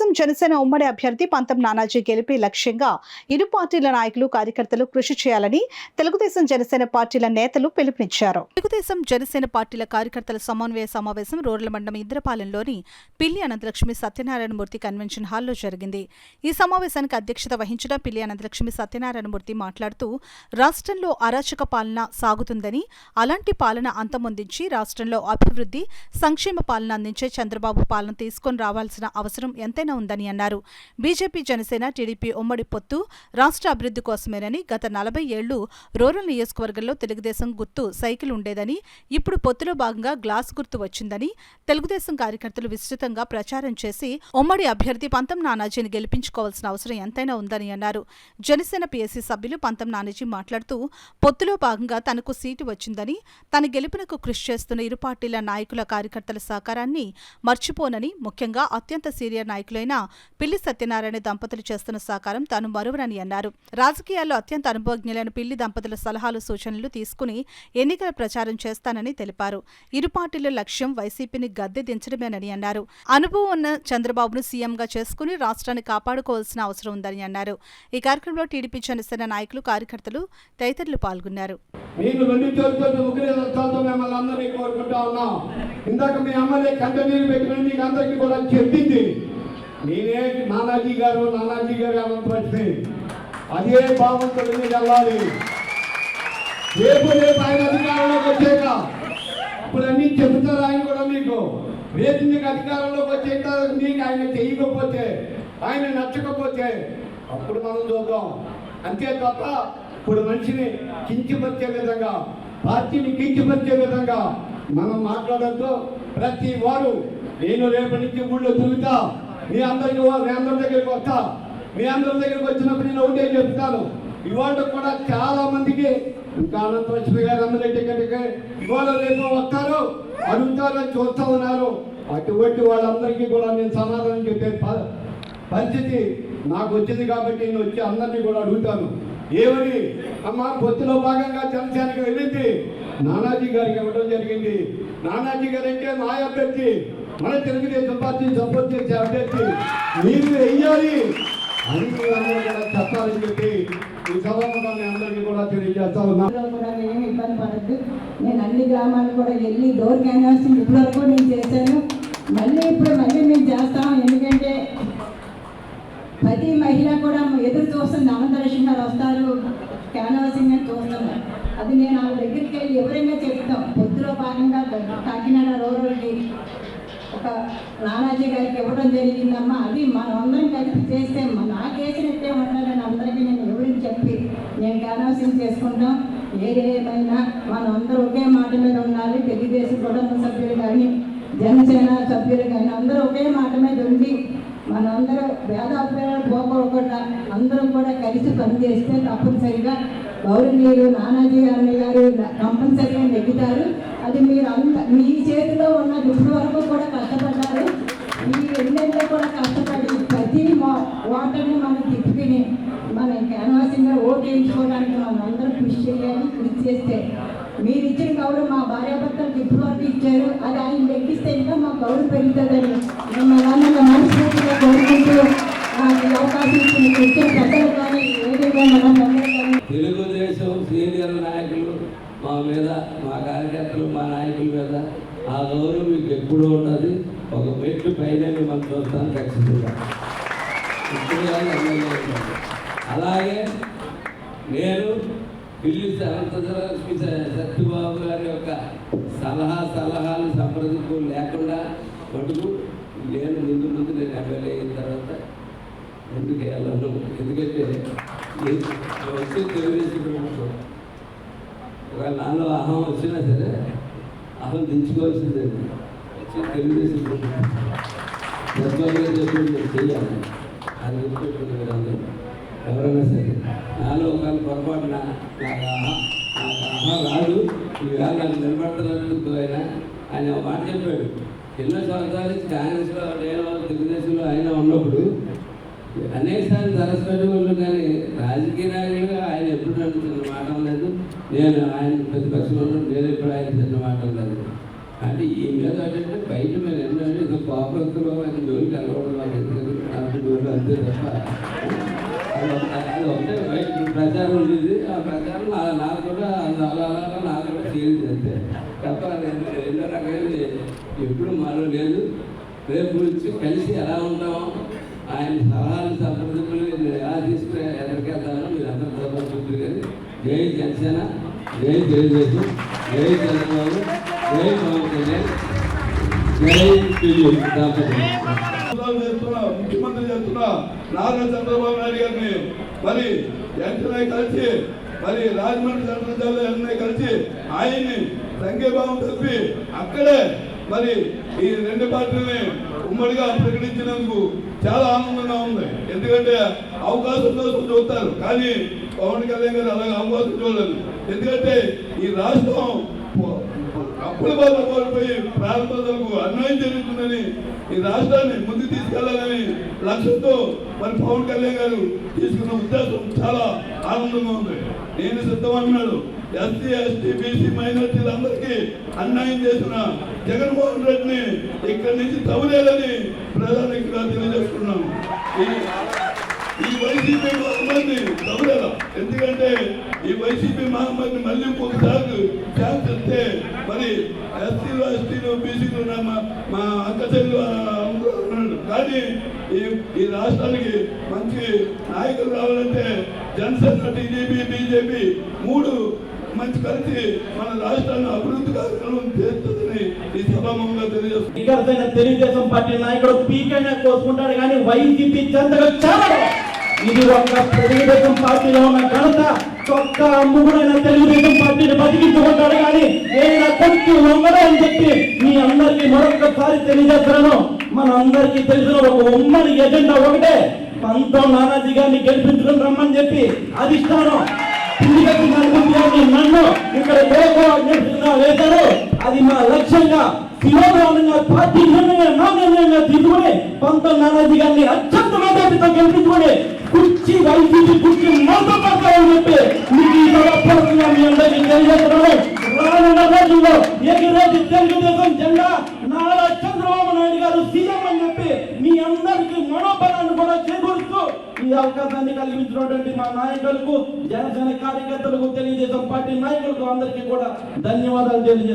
తెలుగుదేశం జనసేన ఉమ్మడి అభ్యర్థి పంతం నానాజీ గెలిపే లక్ష్యంగా ఇరు పార్టీల నాయకులు కార్యకర్తలు కృషి చేయాలని తెలుగుదేశం జనసేన పార్టీల నేతలు పిలుపునిచ్చారు. తెలుగుదేశం జనసేన పార్టీల కార్యకర్తల సమన్వయ సమావేశం రూరల్ మండలం ఇంద్రపాలెంలోని పిల్లి అనంతలక్ష్మి సత్యనారాయణమూర్తి కన్వెన్షన్ హాల్లో జరిగింది. ఈ సమావేశానికి అధ్యక్షత వహించిన పిల్లి అనంతలక్ష్మి సత్యనారాయణమూర్తి మాట్లాడుతూ రాష్ట్రంలో అరాచక పాలన సాగుతుందని, అలాంటి పాలన అంతమొందించి రాష్ట్రంలో అభివృద్ధి, సంక్షేమ పాలన అందించే చంద్రబాబు పాలన తీసుకొని రావాల్సిన అవసరం ఎంతైనా ఉందని అన్నారు. బీజేపీ, జనసేన, టీడీపీ ఉమ్మడి పొత్తు రాష్ట్ర అభివృద్ధి కోసమేనని, గత 40 ఏళ్లు రూరల్ నియోజకవర్గంలో తెలుగుదేశం గుర్తు సైకిల్ ఉండేదని, ఇప్పుడు పొత్తులో భాగంగా గ్లాస్ గుర్తు వచ్చిందని తెలుగుదేశం కార్యకర్తలు విస్తృతంగా ప్రచారం చేసి ఉమ్మడి అభ్యర్థి పంతం నానాజీని గెలిపించుకోవాల్సిన అవసరం ఎంతైనా ఉందని అన్నారు. జనసేన పీఎస్సీ సభ్యులు పంతం నానాజీ మాట్లాడుతూ పొత్తులో భాగంగా తనకు సీటు వచ్చిందని, తన గెలుపునకు కృషి చేస్తున్న ఇరు పార్టీల నాయకుల కార్యకర్తల సహకారాన్ని మర్చిపోనని, ముఖ్యంగా అత్యంత సీనియర్ నాయకులైన పిల్లి సత్యనారాయణ దంపతులు చేస్తున్న సహకారం తాను మరువనని అన్నారు. రాజకీయాల్లో అత్యంత అనుభవజ్ఞులైన పిల్లి దంపతుల సలహాలు, సూచనలు తీసుకుని ఎన్నికల ప్రచారం చేస్తానని తెలిపారు. ఇరు పార్టీల లక్ష్యం వైసీపీని గద్దె దించడమేనని అన్నారు. అనుభవం ఉన్న చంద్రబాబును సీఎంగా చేసుకుని రాష్ట్రాన్ని కాపాడుకోవాల్సిన అవసరం ఉందని అన్నారు. ఈ కార్యక్రమంలో టీడీపీ, జనసేన నాయకులు, కార్యకర్తలు తదితరులు పాల్గొన్నారు. ఇందాక మీ అమ్మలే కంటనీరు పెట్టిన మీకు అందరికీ కూడా చెప్పింది. నేనే నానాజీ గారు అనంతలక్ష్మి అదే భావంతో మీరు వెళ్ళాలి. రేపు ఆయన అధికారంలోకి వచ్చాక ఇప్పుడు అన్నీ చెబుతారు ఆయన కూడా మీకు. రేపు మీకు అధికారంలోకి వచ్చాక మీకు ఆయన చేయకపోతే, ఆయన నచ్చకపోతే అప్పుడు మనం చూద్దాం. అంతే తప్ప ఇప్పుడు మనిషిని కించపరిచే విధంగా, పార్టీని కించపరిచే విధంగా మనం మాట్లాడద్దు. ప్రతి వారు నేను రేపటి నుంచి ఊళ్ళో తిరుగుతా, మీ అందరి దగ్గరికి వస్తా. మీ అందరి దగ్గరికి వచ్చినప్పుడు నేను ఒకటే చెప్తాను. ఇవాళ కూడా చాలా మందికి ఇంకా అనంతలక్ష్మి గారు అందరికీ ఇవాళ రేపు వస్తారు, అడుగుతారు, చూస్తూ ఉన్నారు. అటువంటి వాళ్ళందరికీ కూడా నేను సమాధానం చెప్పే పరిస్థితి నాకు వచ్చింది కాబట్టి నేను వచ్చి అందరినీ కూడా అడుగుతాను. ఏమని అమ్మ పొత్తులో భాగంగా జనసేనకి వెళ్ళింది, నానాజీ గారికి ఇవ్వడం జరిగింది. నానాజీ గారు అంటే మా అభ్యర్థి, మన తెలుగుదేశం పార్టీ సపోర్ట్ చేసే అభ్యర్థి, మీరు వెయ్యాలి అని కూడా చెప్పాలని చెప్పి ఈ సభాముఖాన్ని అందరికీ కూడా తెలియజేస్తా ఉన్నా. ఏమి ఇబ్బంది పడద్దు. నేను అన్ని గ్రామాలు కూడా వెళ్ళి డోర్ క్యాన్వాసింగ్ ఇప్పటివరకు నేను చేశాను. ఇప్పుడు మేము చేస్తాం. ఎందుకంటే ప్రతి మహిళ కూడా ఎదురు చూస్తుంది, అనంతలక్ష్మి గారు వస్తారు క్యాన్వాసింగ్ అని చూస్తున్నారు. అది నేను వాళ్ళ దగ్గరికి వెళ్ళి ఎవరైనా చెప్తాం. పొద్దులో భాగంగా కాకినాడ రూరల్కి ఒక నానాజీ గారికి ఇవ్వడం జరిగిందమ్మా. అది మనం అందరం కలిసి చేస్తే నాకేసినట్టే ఉండాలని అందరికీ నేను ఎవరికి చెప్పి నేను క్యాన్వాసింగ్ చేసుకుంటాం. ఏమైనా మనం అందరూ ఒకే మాట మీద ఉండాలి. తెలుగుదేశం కుటుంబ సభ్యులు కానీ, జనసేన సభ్యులు కానీ అందరూ ఒకే మాట మీద ఉండి మనందరూ భేదాభిప్రాయాలు పోకోకుండా అందరం కూడా కలిసి పనిచేస్తే తప్పనిసరిగా గౌరవనీయులు నానాజీ గారు కంపల్సరిగా నెగ్గుతారు. అది మీరు మీ చేతిలో ఉన్నది. ఇప్పటి వరకు కూడా కష్టపడ్డారు. ఈ 2 నెలలు కూడా కష్టపడి ప్రతి ఓటర్ని మనం తిప్పుకుని మనం క్యాన్వాసింగ్గా ఓటు వేయించుకోవడానికి మనం అందరం కృషి చేయాలి. కృషి చేస్తే మీరు ఇచ్చిన గౌరవం మా భార్యాభర్తలకు ఇప్పటి వరకు ఇచ్చారు. అది ఆయన లెక్కిస్తే ఇంకా మాకు గౌరవం పెరుగుతుందని మిమ్మల్ని మనస్ఫూర్తిగా కోరుకుంటూ అవకాశం ఇచ్చిన పెద్దలు కానీ తెలుగుదేశం సీనియర్ నాయకులు మా మీద, మా కార్యకర్తలు, మా నాయకుల మీద ఆ గౌరవం మీకు ఎప్పుడూ ఉన్నది. ఒక మెట్టు పైన మనం చూస్తాను ఖచ్చితంగా. ఇప్పుడు అలాగే నేను పిల్లి సత్యబాబు గారి యొక్క సలహాలు సంప్రదింపు లేకుండా మటుకు నేను ముందు నేను ఎమ్మెల్యే అయిన తర్వాత ఎందుకు వెళ్ళను. ఎందుకంటే వచ్చే తెలుగుదేశం ప్రభుత్వం ఒకవేళ నాలో అహం వచ్చినా సరే అహం దించుకోవాల్సిందండి. వచ్చే తెలుగుదేశం ప్రభుత్వం సత్యబాబు చెప్పి నేను చెయ్యాలి. అది గుర్తుపెట్టుకునే విధానం ఎవరైనా సరే నాలో ఒక పొరపాటున నాకు అహం రాదు. ఈవేళ నన్ను నిలబడుతున్నందుకు ఆయన మాట చెప్పాడు. ఎన్నో సంవత్సరాల నుంచి కాంగ్రెస్లో నేను తెలుగుదేశంలో ఆయన ఉన్నప్పుడు అనేక సార్లు సరస్వతి వాళ్ళు, కానీ రాజకీయ నాయకులుగా ఆయన ఎప్పుడు నన్ను చిన్న మాట లేదు. నేను ఆయన ప్రతిపక్షంలో నేను ఎప్పుడు ఆయన చిన్న మాట లేదు. అంటే ఈ మీద ఏంటంటే బయట మేము ఎన్నో కోపస్తులు ఆయన జోలికి వెళ్ళవడం నాకు ఎందుకంటే అంతే తప్ప అది ఒకటే ప్రచారం ఉండేది. ఆ ప్రచారం నాకు కూడా అలా నాకు కూడా చేయలేదు అంతే తప్ప రెండో రకాలు ఎప్పుడు మనం లేదు. రేపు గురించి కలిసి ఎలా ఉంటామో ఆయన సలహాలు సంప్రదింపులు నేను ఎలా తీసుకుని ఎక్కడికెళ్తానో మీరు అందరూ చదవాలి. కానీ జై జనసేన, జై తెలుగుదేశం, జై చంద్రబాబు, జై పవన్ కళ్యాణ్, జై ముఖ్యమంత్రి చేస్తున్నా నారా చంద్రబాబు నాయుడు గారిని మరి వెంటనే కలిసి మరి రాజమండ్రి సెంట్రల్ జైల్లో వెంటనే కలిసి ఆయన్ని సంఘీభావం తెలిపి అక్కడే మరి ఈ రెండు పార్టీలని ఉమ్మడిగా ప్రకటించినందుకు చాలా ఆనందంగా ఉంది. ఎందుకంటే అవకాశం కోసం చూస్తారు, కానీ పవన్ కళ్యాణ్ గారు అలాగే అవకాశం చూడలేదు. ఎందుకంటే ఈ రాష్ట్రం అప్పుల బాధ కోల్పోయి ప్రారంభాలకు అన్యాయం జరుగుతుందని ఈ రాష్ట్రాన్ని ముందుకు తీసుకెళ్లాలని లక్ష్యంతో మరి పవన్ కళ్యాణ్ గారు తీసుకున్న ఉద్దేశం చాలా ఆనందంగా ఉంది. నేను సిద్ధమన్నాడు. ఎస్సీ, ఎస్టీ, బీసీ మైనార్టీలందరికీ అన్యాయం చేసిన జగన్మోహన్ రెడ్డిని ఇక్కడి నుంచి తవ్వలేదని ప్రధానిగా తెలియజేస్తున్నాను. ఈ వైసీపీ మహమ్మారిని తవ్వలేదా? ఎందుకంటే ఈ వైసీపీ మహమ్మారిని మళ్ళీ ఇంకొకసారి ఛాన్స్ ఇస్తే మరి ఎస్సీలు, ఎస్టీలు, బీసీలు మా అక్క చెల్లు ఉన్నాడు. కానీ ఈ రాష్ట్రానికి మంచి నాయకులు రావాలంటే జనసేన, టీడీపీ, బీజేపీ మూడు మంచి కలిసి మన రాష్ట్రాన్ని అభివృద్ధి కార్యక్రమం చేస్తుందని ఈ సభాముఖంగా తెలియజేస్తుంది. తెలుగుదేశం పార్టీ నాయకుడు పీకైనా కోసుకుంటాడు కానీ వైసీపీ చెంతగా చాలా ఇది ఒక తెలుగుదేశం పార్టీలో ఉన్న ఘనత. చొక్క అమ్ముకునైన తెలుగుదేశం పార్టీని బతికించుకుంటాడు కానీ ఏదైనా కొట్టి లొంగడం అని చెప్పి మీ అందరికీ మరొకసారి తెలియజేస్తున్నాను. మన అందరికీ తెలిసిన ఒక ఉమ్మడి ఎజెండా ఒకటే, పంతం నానాజీ గారిని గెలిపించుకుని రమ్మని చెప్పి అధిష్టానం నన్ను ఇక్కడ వేశారు. అది మా లక్ష్యంగా శిరోధానంగా పార్టీ నిర్ణయంగా తీసుకుని పంతం నానాజీ గారిని అత్యంత మెజార్టీతో గెలిపించుకుని కుర్చీ వైసీపీ కుర్చీ మొత్తం పడతారని చెప్పి మీకు ఈ సభాపూర్వకంగా మీ అందరికీ తెలియజేస్తున్నాను. రానున్న రోజుల్లో ఎగిరేది తెలుగుదేశం జెండా, నారా చంద్రబాబు నాయుడు గారు సీఎం అని చెప్పి మీ అందరికీ మనోబలాన్ని కూడా చేకూరుస్తూ ఈ అవకాశాన్ని కలిగించినటువంటి మా నాయకులకు, జనసేన కార్యకర్తలకు, తెలుగుదేశం పార్టీ నాయకులకు అందరికీ కూడా ధన్యవాదాలు తెలియజేస్తున్నాను.